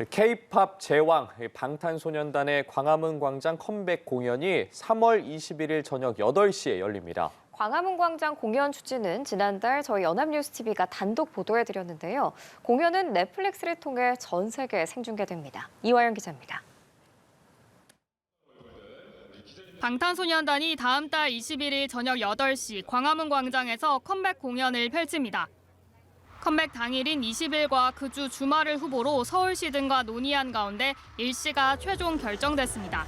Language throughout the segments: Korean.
K-팝 제왕 방탄소년단의 광화문 광장 컴백 공연이 3월 21일 저녁 8시에 열립니다. 광화문 광장 공연 추진은 지난달 저희 연합뉴스TV가 단독 보도해드렸는데요. 공연은 넷플릭스를 통해 전 세계에 생중계됩니다. 이화영 기자입니다. 방탄소년단이 다음 달 21일 저녁 8시 광화문 광장에서 컴백 공연을 펼칩니다. 컴백 당일인 20일과 그 주 주말을 후보로 서울시 등과 논의한 가운데 일시가 최종 결정됐습니다.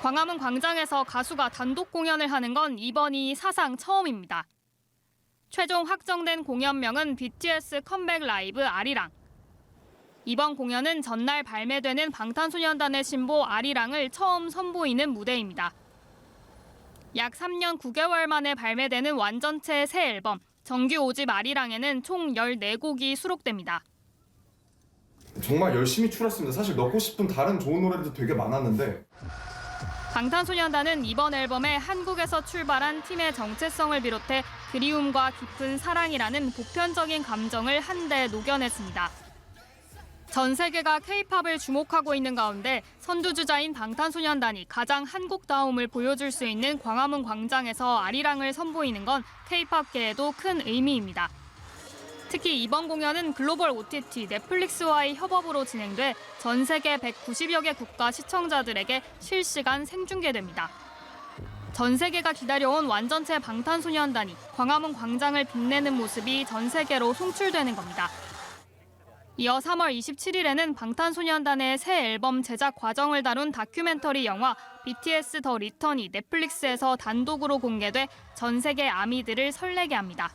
광화문 광장에서 가수가 단독 공연을 하는 건 이번이 사상 처음입니다. 최종 확정된 공연명은 BTS 컴백 라이브 아리랑. 이번 공연은 전날 발매되는 방탄소년단의 신보 아리랑을 처음 선보이는 무대입니다. 약 3년 9개월 만에 발매되는 완전체 새 앨범 정규 5집 아리랑에는 총 14곡이 수록됩니다. 정말 열심히 출했습니다. 사실 넣고 싶은 다른 좋은 노래도 되게 많았는데. 방탄소년단은 이번 앨범에 한국에서 출발한 팀의 정체성을 비롯해 그리움과 깊은 사랑이라는 보편적인 감정을 한데 녹여냈습니다. 전 세계가 K-팝을 주목하고 있는 가운데 선두주자인 방탄소년단이 가장 한국다움을 보여줄 수 있는 광화문 광장에서 아리랑을 선보이는 건 K-팝계에도 큰 의미입니다. 특히 이번 공연은 글로벌 OTT 넷플릭스와의 협업으로 진행돼 전 세계 190여 개 국가 시청자들에게 실시간 생중계됩니다. 전 세계가 기다려온 완전체 방탄소년단이 광화문 광장을 빛내는 모습이 전 세계로 송출되는 겁니다. 이어 3월 27일에는 방탄소년단의 새 앨범 제작 과정을 다룬 다큐멘터리 영화 BTS 더 리턴이 넷플릭스에서 단독으로 공개돼 전 세계 아미들을 설레게 합니다.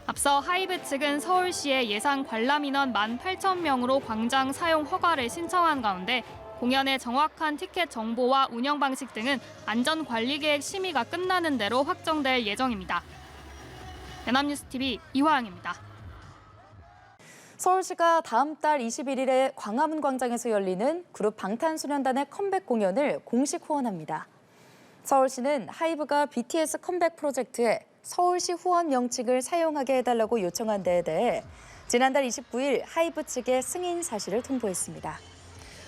앞서 하이브 측은 서울시에 예상 관람 인원 18,000명으로 광장 사용 허가를 신청한 가운데 공연의 정확한 티켓 정보와 운영 방식 등은 안전관리계획 심의가 끝나는 대로 확정될 예정입니다. 연합뉴스TV 이화영입니다. 서울시가 다음 달 21일에 광화문 광장에서 열리는 그룹 방탄소년단의 컴백 공연을 공식 후원합니다. 서울시는 하이브가 BTS 컴백 프로젝트에 서울시 후원 명칭을 사용하게 해달라고 요청한 데에 대해 지난달 29일 하이브 측에 승인 사실을 통보했습니다.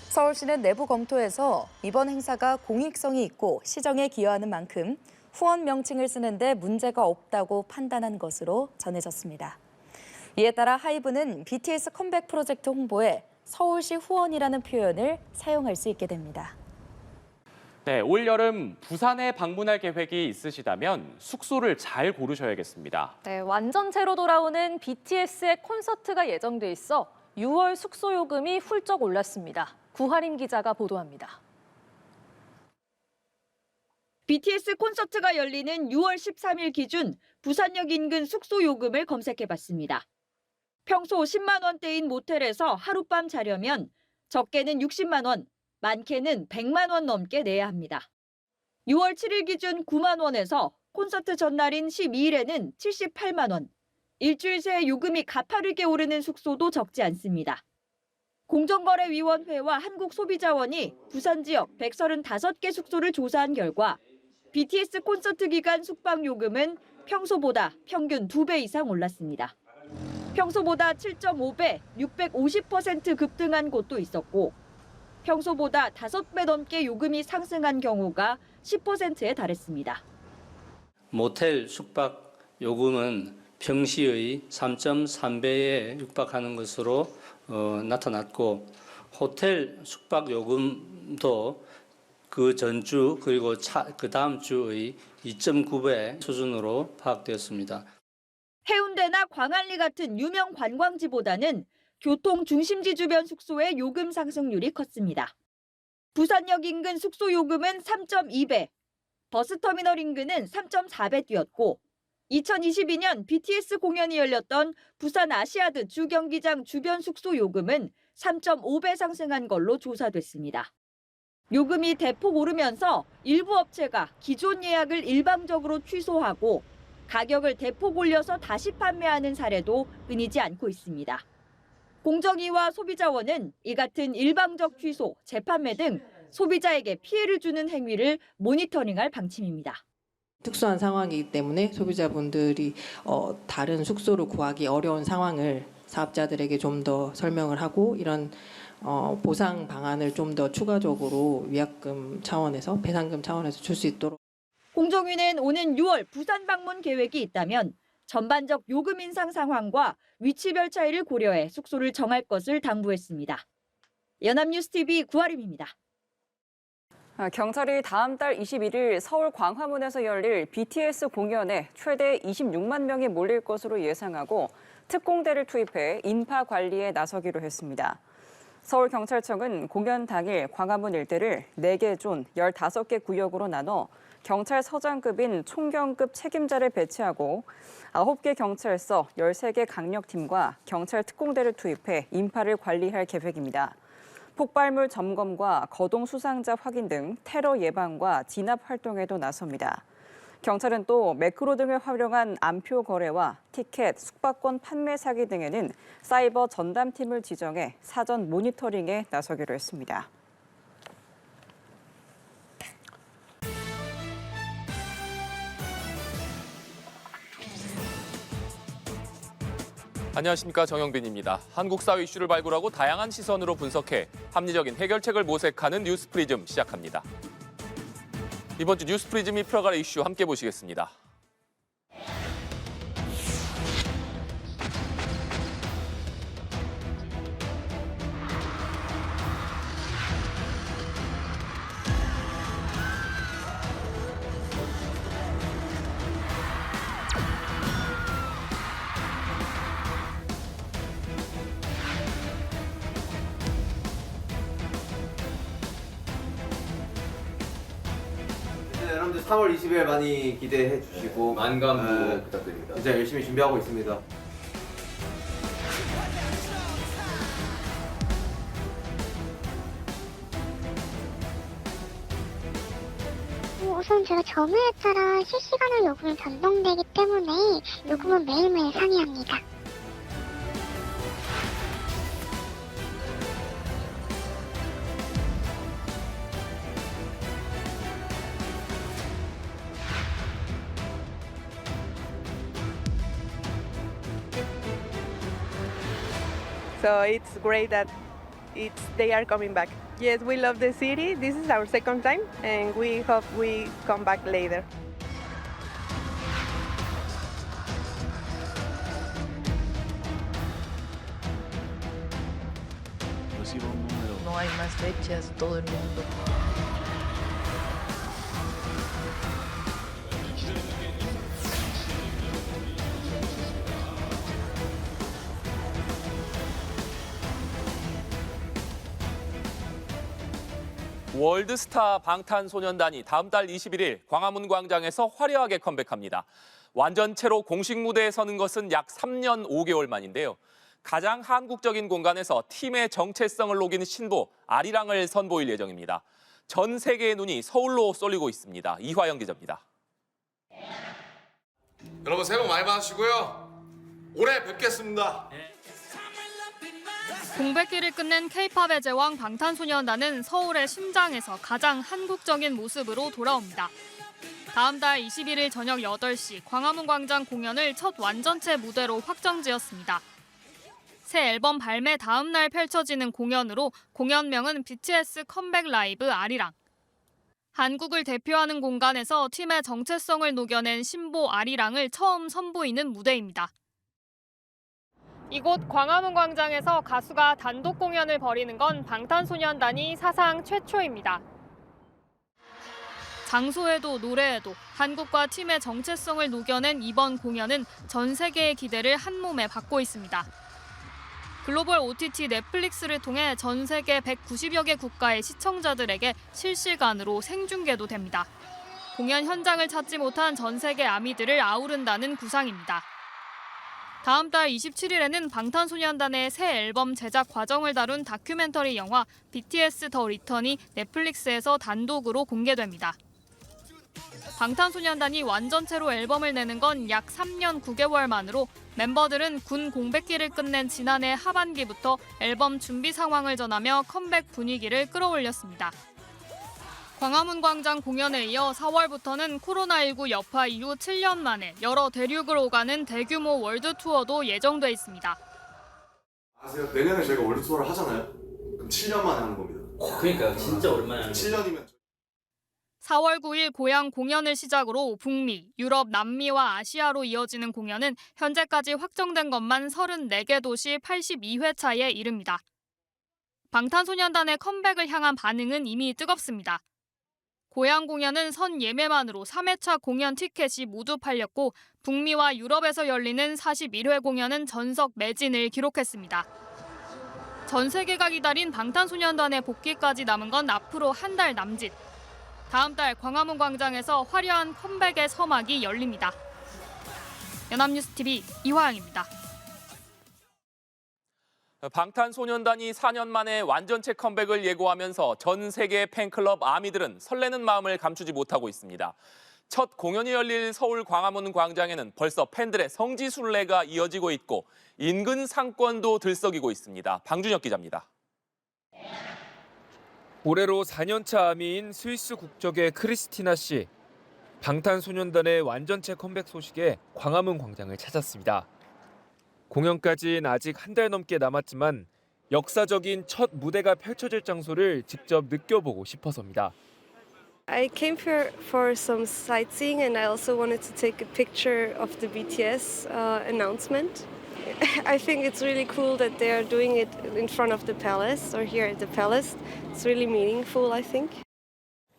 서울시는 내부 검토에서 이번 행사가 공익성이 있고 시정에 기여하는 만큼 후원 명칭을 쓰는데 문제가 없다고 판단한 것으로 전해졌습니다. 이에 따라 하이브는 BTS 컴백 프로젝트 홍보에 서울시 후원이라는 표현을 사용할 수 있게 됩니다. 네, 올여름 부산에 방문할 계획이 있으시다면 숙소를 잘 고르셔야겠습니다. 네, 완전체로 돌아오는 BTS의 콘서트가 예정돼 있어 6월 숙소 요금이 훌쩍 올랐습니다. 구하림 기자가 보도합니다. BTS 콘서트가 열리는 6월 13일 기준 부산역 인근 숙소 요금을 검색해봤습니다. 평소 10만 원대인 모텔에서 하룻밤 자려면 적게는 60만 원, 많게는 100만 원 넘게 내야 합니다. 6월 7일 기준 9만 원에서 콘서트 전날인 12일에는 78만 원, 일주일 새 요금이 가파르게 오르는 숙소도 적지 않습니다. 공정거래위원회와 한국소비자원이 부산 지역 135개 숙소를 조사한 결과 BTS 콘서트 기간 숙박 요금은 평소보다 평균 2배 이상 올랐습니다. 평소보다 7.5배, 650% 급등한 곳도 있었고 평소보다 5배 넘게 요금이 상승한 경우가 10%에 달했습니다. 모텔 숙박 요금은 평시의 3.3배에 육박하는 것으로 나타났고 호텔 숙박 요금도 그 전주 그리고 그 다음 주의 2.9배 수준으로 파악되었습니다. 해운대나 광안리 같은 유명 관광지보다는 교통 중심지 주변 숙소의 요금 상승률이 컸습니다. 부산역 인근 숙소 요금은 3.2배, 버스터미널 인근은 3.4배 뛰었고 2022년 BTS 공연이 열렸던 부산 아시아드 주경기장 주변 숙소 요금은 3.5배 상승한 걸로 조사됐습니다. 요금이 대폭 오르면서 일부 업체가 기존 예약을 일방적으로 취소하고 가격을 대폭 올려서 다시 판매하는 사례도 끊이지 않고 있습니다. 공정위와 소비자원은 이 같은 일방적 취소, 재판매 등 소비자에게 피해를 주는 행위를 모니터링할 방침입니다. 특수한 상황이기 때문에 소비자분들이 다른 숙소를 구하기 어려운 상황을 사업자들에게 좀 더 설명을 하고 이런 보상 방안을 좀 더 추가적으로 위약금 차원에서 배상금 차원에서 줄 수 있도록. 공정위는 오는 6월 부산 방문 계획이 있다면 전반적 요금 인상 상황과 위치별 차이를 고려해 숙소를 정할 것을 당부했습니다. 연합뉴스TV 구아림입니다. 경찰이 다음 달 21일 서울 광화문에서 열릴 BTS 공연에 최대 26만 명이 몰릴 것으로 예상하고 특공대를 투입해 인파 관리에 나서기로 했습니다. 서울경찰청은 공연 당일 광화문 일대를 4개 존 15개 구역으로 나눠 경찰서장급인 총경급 책임자를 배치하고 9개 경찰서 13개 강력팀과 경찰 특공대를 투입해 인파를 관리할 계획입니다. 폭발물 점검과 거동 수상자 확인 등 테러 예방과 진압 활동에도 나섭니다. 경찰은 또 매크로 등을 활용한 암표 거래와 티켓, 숙박권 판매 사기 등에는 사이버 전담팀을 지정해 사전 모니터링에 나서기로 했습니다. 안녕하십니까, 정영빈입니다. 한국 사회 이슈를 발굴하고 다양한 시선으로 분석해 합리적인 해결책을 모색하는 뉴스프리즘 시작합니다. 이번 주 뉴스프리즘이 풀어갈 이슈 함께 보시겠습니다. 여러분들 3월 20일 많이 기대해 주시고 만감부 부탁드립니다. 진짜 열심히 준비하고 있습니다. 우선 제가 점유에 따라 실시간으로 요금이 변동되기 때문에 요금은 매일매일 상이합니다. So it's great that they are coming back. Yes, we love the city. This is our second time, and we hope we come back later. No hay más fechas, todo el mundo. 월드스타 방탄소년단이 다음 달 21일 광화문 광장에서 화려하게 컴백합니다. 완전체로 공식 무대에 서는 것은 약 3년 5개월 만인데요. 가장 한국적인 공간에서 팀의 정체성을 녹이는 신보 아리랑을 선보일 예정입니다. 전 세계의 눈이 서울로 쏠리고 있습니다. 이화영 기자입니다. 여러분 새해 복 많이 받으시고요. 올해 뵙겠습니다. 공백기를 끝낸 K-팝의 제왕 방탄소년단은 서울의 심장에서 가장 한국적인 모습으로 돌아옵니다. 다음 달 21일 저녁 8시 광화문 광장 공연을 첫 완전체 무대로 확정지었습니다. 새 앨범 발매 다음 날 펼쳐지는 공연으로 공연명은 BTS 컴백 라이브 아리랑. 한국을 대표하는 공간에서 팀의 정체성을 녹여낸 신보 아리랑을 처음 선보이는 무대입니다. 이곳 광화문 광장에서 가수가 단독 공연을 벌이는 건 방탄소년단이 사상 최초입니다. 장소에도 노래에도 한국과 팀의 정체성을 녹여낸 이번 공연은 전 세계의 기대를 한 몸에 받고 있습니다. 글로벌 OTT 넷플릭스를 통해 전 세계 190여 개 국가의 시청자들에게 실시간으로 생중계도 됩니다. 공연 현장을 찾지 못한 전 세계 아미들을 아우른다는 구상입니다. 다음 달 27일에는 방탄소년단의 새 앨범 제작 과정을 다룬 다큐멘터리 영화 BTS 더 리턴이 넷플릭스에서 단독으로 공개됩니다. 방탄소년단이 완전체로 앨범을 내는 건 약 3년 9개월 만으로 멤버들은 군 공백기를 끝낸 지난해 하반기부터 앨범 준비 상황을 전하며 컴백 분위기를 끌어올렸습니다. 광화문 광장 공연에 이어 4월부터는 코로나19 여파 이후 7년 만에 여러 대륙을 오가는 대규모 월드 투어도 예정돼 있습니다. 아세요? 내년에 저희가 월드 투어를 하잖아요. 그럼 7년 만에 하는 겁니다. 그러니까 진짜 오랜만에 하는 7년이면 4월 9일 고향 공연을 시작으로 북미, 유럽, 남미와 아시아로 이어지는 공연은 현재까지 확정된 것만 34개 도시 82회차에 이릅니다. 방탄소년단의 컴백을 향한 반응은 이미 뜨겁습니다. 고향 공연은 선 예매만으로 3회차 공연 티켓이 모두 팔렸고 북미와 유럽에서 열리는 41회 공연은 전석 매진을 기록했습니다. 전 세계가 기다린 방탄소년단의 복귀까지 남은 건 앞으로 한 달 남짓. 다음 달 광화문 광장에서 화려한 컴백의 서막이 열립니다. 연합뉴스TV 이화영입니다. 방탄소년단이 4년 만에 완전체 컴백을 예고하면서 전 세계 팬클럽 아미들은 설레는 마음을 감추지 못하고 있습니다. 첫 공연이 열릴 서울 광화문 광장에는 벌써 팬들의 성지순례가 이어지고 있고 인근 상권도 들썩이고 있습니다. 방준혁 기자입니다. 올해로 4년차 아미인 스위스 국적의 크리스티나 씨. 방탄소년단의 완전체 컴백 소식에 광화문 광장을 찾았습니다. 공연까지는 아직 한 달 넘게 남았지만 역사적인 첫 무대가 펼쳐질 장소를 직접 느껴보고 싶어서입니다. I came here for some sightseeing and I also wanted to take a picture of the BTS announcement. I think it's really cool that they are doing it in front of the palace or here at the palace. It's really meaningful, I think.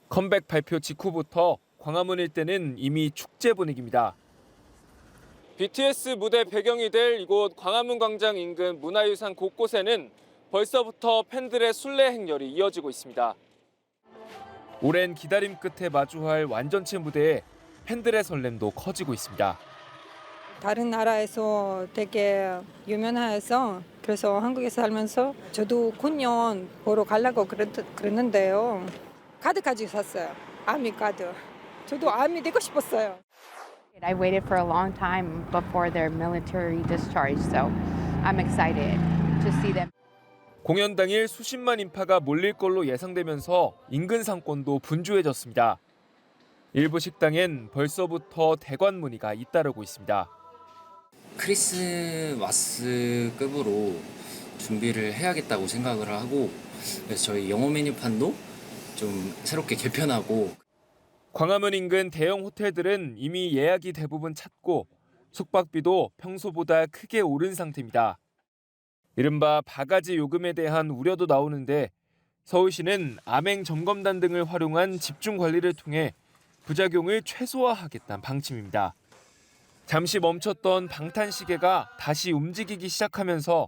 컴백 발표 직후부터 광화문 일대는 이미 축제 분위기입니다. BTS 무대 배경이 될 이곳 광화문 광장 인근 문화유산 곳곳에는 벌써부터 팬들의 순례 행렬이 이어지고 있습니다. 오랜 기다림 끝에 마주할 완전체 무대에 팬들의 설렘도 커지고 있습니다. 다른 나라에서 되게 유명해서 그래서 한국에 살면서 저도 공연 보러 가려고 그랬는데요. 카드까지 샀어요. 아미 카드. 저도 아미 되고 싶었어요. I waited for a long time before their military discharge, so I'm excited to see them. 공연 당일 수십만 인파가 몰릴 걸로 예상되면서 인근 상권도 분주해졌습니다. 일부 식당엔 벌써부터 대관 문의가 잇따르고 있습니다. 크리스마스급으로 준비를 해야겠다고 생각을 하고 그래서 저희 영어 메뉴판도 좀 새롭게 개편하고 광화문 인근 대형 호텔들은 이미 예약이 대부분 찼고 숙박비도 평소보다 크게 오른 상태입니다. 이른바 바가지 요금에 대한 우려도 나오는데 서울시는 암행 점검단 등을 활용한 집중 관리를 통해 부작용을 최소화하겠다는 방침입니다. 잠시 멈췄던 방탄 시계가 다시 움직이기 시작하면서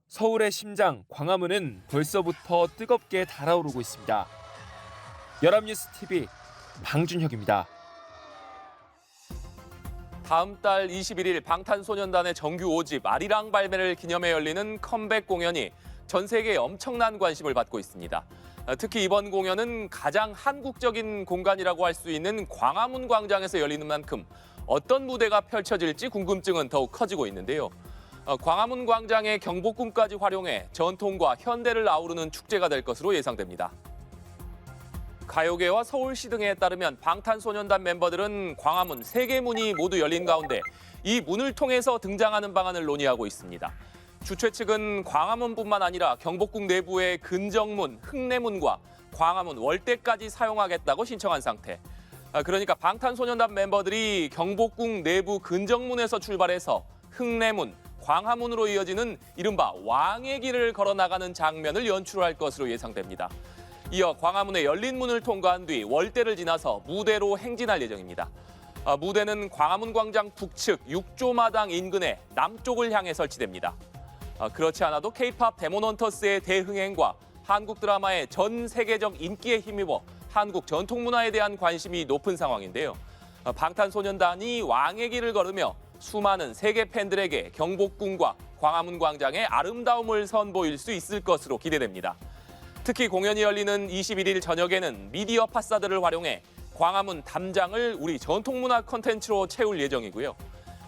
서울의 심장 광화문은 벌써부터 뜨겁게 달아오르고 있습니다. 연합뉴스TV 방준혁입니다. 다음 달 21일 방탄소년단의 정규 5집 아리랑 발매를 기념해 열리는 컴백 공연이 전 세계에 엄청난 관심을 받고 있습니다. 특히 이번 공연은 가장 한국적인 공간이라고 할 수 있는 광화문 광장에서 열리는 만큼 어떤 무대가 펼쳐질지 궁금증은 더욱 커지고 있는데요. 광화문 광장의 경복궁까지 활용해 전통과 현대를 아우르는 축제가 될 것으로 예상됩니다. 가요계와 서울시 등에 따르면 방탄소년단 멤버들은 광화문 3개 문이 모두 열린 가운데 이 문을 통해서 등장하는 방안을 논의하고 있습니다. 주최 측은 광화문뿐만 아니라 경복궁 내부의 근정문, 흥내문과 광화문 월대까지 사용하겠다고 신청한 상태. 그러니까 방탄소년단 멤버들이 경복궁 내부 근정문에서 출발해서 흥내문, 광화문으로 이어지는 이른바 왕의 길을 걸어 나가는 장면을 연출할 것으로 예상됩니다. 이어 광화문의 열린 문을 통과한 뒤 월대를 지나서 무대로 행진할 예정입니다. 무대는 광화문 광장 북측 6조마당 인근의 남쪽을 향해 설치됩니다. 그렇지 않아도 K-팝 데몬헌터스의 대흥행과 한국 드라마의 전 세계적 인기에 힘입어 한국 전통 문화에 대한 관심이 높은 상황인데요. 방탄소년단이 왕의 길을 걸으며 수많은 세계 팬들에게 경복궁과 광화문 광장의 아름다움을 선보일 수 있을 것으로 기대됩니다. 특히 공연이 열리는 21일 저녁에는 미디어 파사드를 활용해 광화문 담장을 우리 전통문화 콘텐츠로 채울 예정이고요.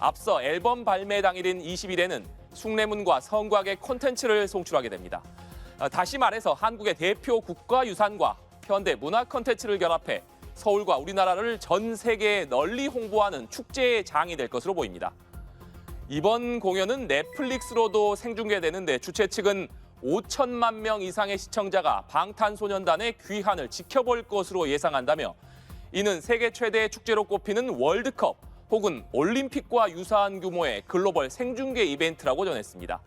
앞서 앨범 발매 당일인 20일에는 숭례문과 성곽의 콘텐츠를 송출하게 됩니다. 다시 말해서 한국의 대표 국가유산과 현대 문화 콘텐츠를 결합해 서울과 우리나라를 전 세계에 널리 홍보하는 축제의 장이 될 것으로 보입니다. 이번 공연은 넷플릭스로도 생중계되는데 주최 측은 5천만 명 이상의 시청자가 방탄소년단의 귀환을 지켜볼 것으로 예상한다며 이는 세계 최대의 축제로 꼽히는 월드컵 혹은 올림픽과 유사한 규모의 글로벌 생중계 이벤트라고 전했습니다.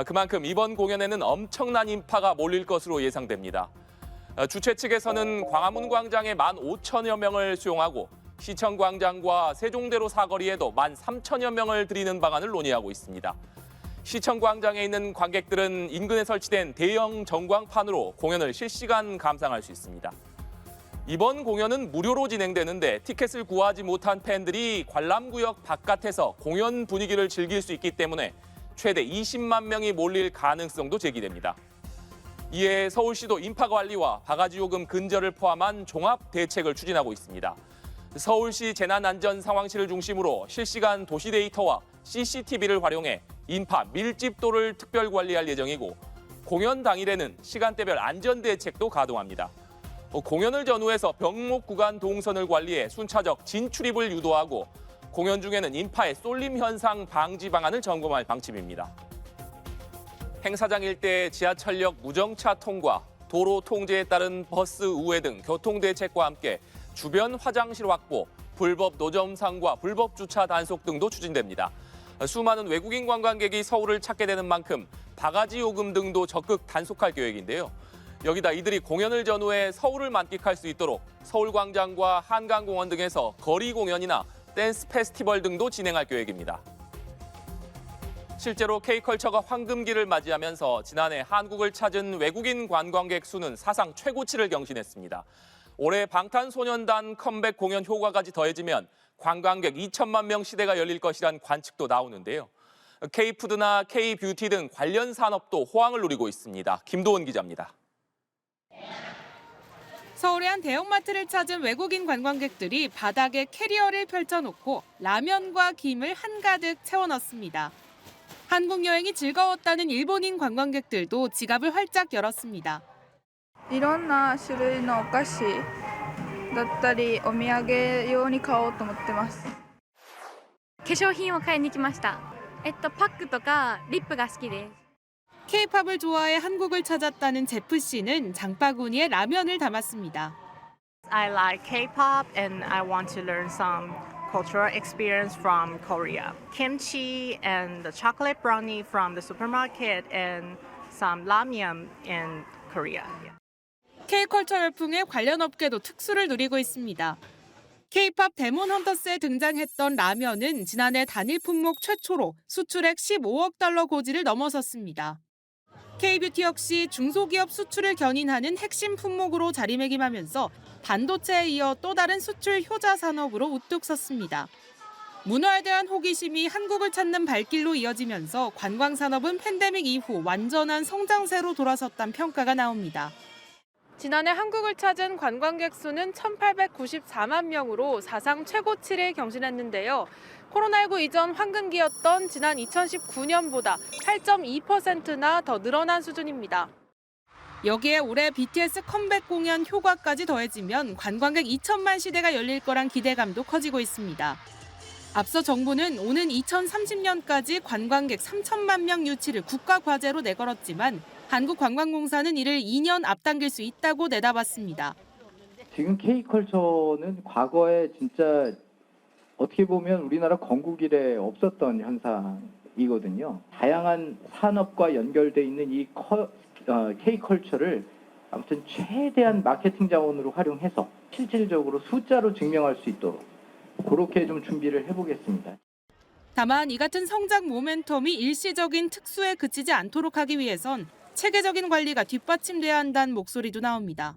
그만큼 이번 공연에는 엄청난 인파가 몰릴 것으로 예상됩니다. 주최 측에서는 광화문 광장에 15,000여 명을 수용하고 시청광장과 세종대로 사거리에도 13,000여 명을 들이는 방안을 논의하고 있습니다. 시청광장에 있는 관객들은 인근에 설치된 대형 전광판으로 공연을 실시간 감상할 수 있습니다. 이번 공연은 무료로 진행되는데 티켓을 구하지 못한 팬들이 관람구역 바깥에서 공연 분위기를 즐길 수 있기 때문에 최대 20만 명이 몰릴 가능성도 제기됩니다. 이에 서울시도 인파 관리와 바가지 요금 근절을 포함한 종합 대책을 추진하고 있습니다. 서울시 재난안전상황실을 중심으로 실시간 도시 데이터와 CCTV를 활용해 인파 밀집도를 특별 관리할 예정이고 공연 당일에는 시간대별 안전 대책도 가동합니다. 공연을 전후해서 병목 구간 동선을 관리해 순차적 진출입을 유도하고 공연 중에는 인파의 쏠림 현상 방지 방안을 점검할 방침입니다. 행사장 일대의 지하철역 무정차 통과, 도로 통제에 따른 버스 우회 등 교통 대책과 함께 주변 화장실 확보, 불법 노점상과 불법 주차 단속 등도 추진됩니다. 수많은 외국인 관광객이 서울을 찾게 되는 만큼 바가지 요금 등도 적극 단속할 계획인데요. 여기다 이들이 공연을 전후해 서울을 만끽할 수 있도록 서울광장과 한강공원 등에서 거리 공연이나 댄스 페스티벌 등도 진행할 계획입니다. 실제로 K컬처가 황금기를 맞이하면서 지난해 한국을 찾은 외국인 관광객 수는 사상 최고치를 경신했습니다. 올해 방탄소년단 컴백 공연 효과까지 더해지면 관광객 2천만 명 시대가 열릴 것이란 관측도 나오는데요. K푸드나 K뷰티 등 관련 산업도 호황을 누리고 있습니다. 김도원 기자입니다. 서울의 한 대형마트를 찾은 외국인 관광객들이 바닥에 캐리어를 펼쳐놓고 라면과 김을 한가득 채워넣습니다. 한국 여행이 즐거웠다는 일본인 관광객들도 지갑을 활짝 열었습니다. いろんな種類のお菓子だったりお土産用に買おうと思ってます。化粧品を買いに来ました。パックとかリップが好きです。 K-팝을 좋아해 한국을 찾았다는 제프 씨는 장바구니에 라면을 담았습니다. I like K-pop and I want to learn some cultural experience from Korea. Kimchi and the chocolate brownie from the supermarket and some ramyeon in Korea. K컬처 열풍에 관련 업계도 특수를 누리고 있습니다. K-팝 데몬 헌터스에 등장했던 라면은 지난해 단일 품목 최초로 수출액 15억 달러 고지를 넘어섰습니다. K뷰티 역시 중소기업 수출을 견인하는 핵심 품목으로 자리매김하면서 반도체에 이어 또 다른 수출 효자 산업으로 우뚝 섰습니다. 문화에 대한 호기심이 한국을 찾는 발길로 이어지면서 관광산업은 팬데믹 이후 완전한 성장세로 돌아섰다는 평가가 나옵니다. 지난해 한국을 찾은 관광객 수는 1,894만 명으로 사상 최고치를 경신했는데요. 코로나19 이전 황금기였던 지난 2019년보다 8.2%나 더 늘어난 수준입니다. 여기에 올해 BTS 컴백 공연 효과까지 더해지면 관광객 2천만 시대가 열릴 거란 기대감도 커지고 있습니다. 앞서 정부는 오는 2030년까지 관광객 3천만 명 유치를 국가 과제로 내걸었지만 한국관광공사는 이를 2년 앞당길 수 있다고 내다봤습니다. 지금 K컬처는 과거에 진짜 어떻게 보면 우리나라 건국 이래 없었던 현상이거든요. 다양한 산업과 연결돼 있는 이 K컬처를 아무튼 최대한 마케팅 자원으로 활용해서 실질적으로 숫자로 증명할 수 있도록 그렇게 좀 준비를 해보겠습니다. 다만 이 같은 성장 모멘텀이 일시적인 특수에 그치지 않도록 하기 위해선 체계적인 관리가 뒷받침돼야 한다는 목소리도 나옵니다.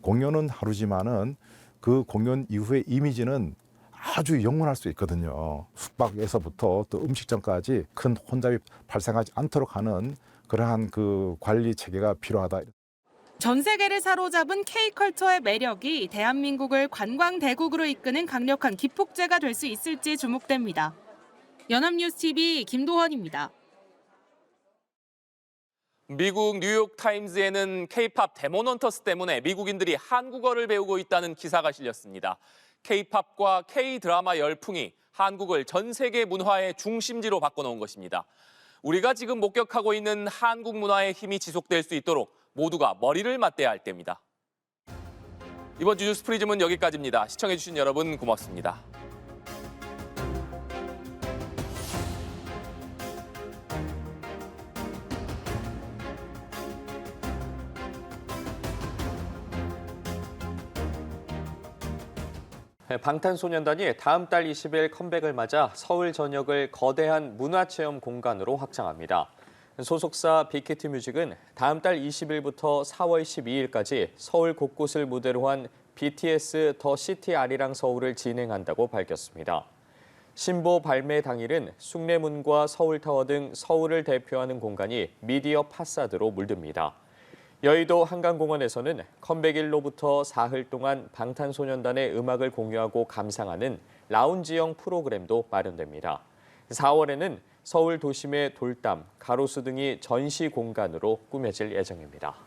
공연은 하루지만은 그 공연 이후의 이미지는 아주 영원할 수 있거든요. 숙박에서부터 또 음식점까지 큰 혼잡이 발생하지 않도록 하는 그러한 그 관리 체계가 필요하다. 전 세계를 사로잡은 K컬처의 매력이 대한민국을 관광 대국으로 이끄는 강력한 기폭제가 될 수 있을지 주목됩니다. 연합뉴스TV 김도헌입니다. 미국 뉴욕타임즈에는 K-팝 데몬 헌터스 때문에 미국인들이 한국어를 배우고 있다는 기사가 실렸습니다. K-팝과 K-드라마 열풍이 한국을 전 세계 문화의 중심지로 바꿔놓은 것입니다. 우리가 지금 목격하고 있는 한국 문화의 힘이 지속될 수 있도록 모두가 머리를 맞대야 할 때입니다. 이번 주 뉴스 프리즘은 여기까지입니다. 시청해주신 여러분 고맙습니다. 방탄소년단이 다음 달 20일 컴백을 맞아 서울 전역을 거대한 문화체험 공간으로 확장합니다. 소속사 빅히트뮤직은 다음 달 20일부터 4월 12일까지 서울 곳곳을 무대로 한 BTS 더 시티 아리랑 서울을 진행한다고 밝혔습니다. 신보 발매 당일은 숭례문과 서울타워 등 서울을 대표하는 공간이 미디어 파사드로 물듭니다. 여의도 한강공원에서는 컴백일로부터 사흘 동안 방탄소년단의 음악을 공유하고 감상하는 라운지형 프로그램도 마련됩니다. 4월에는 서울 도심의 돌담, 가로수 등이 전시 공간으로 꾸며질 예정입니다.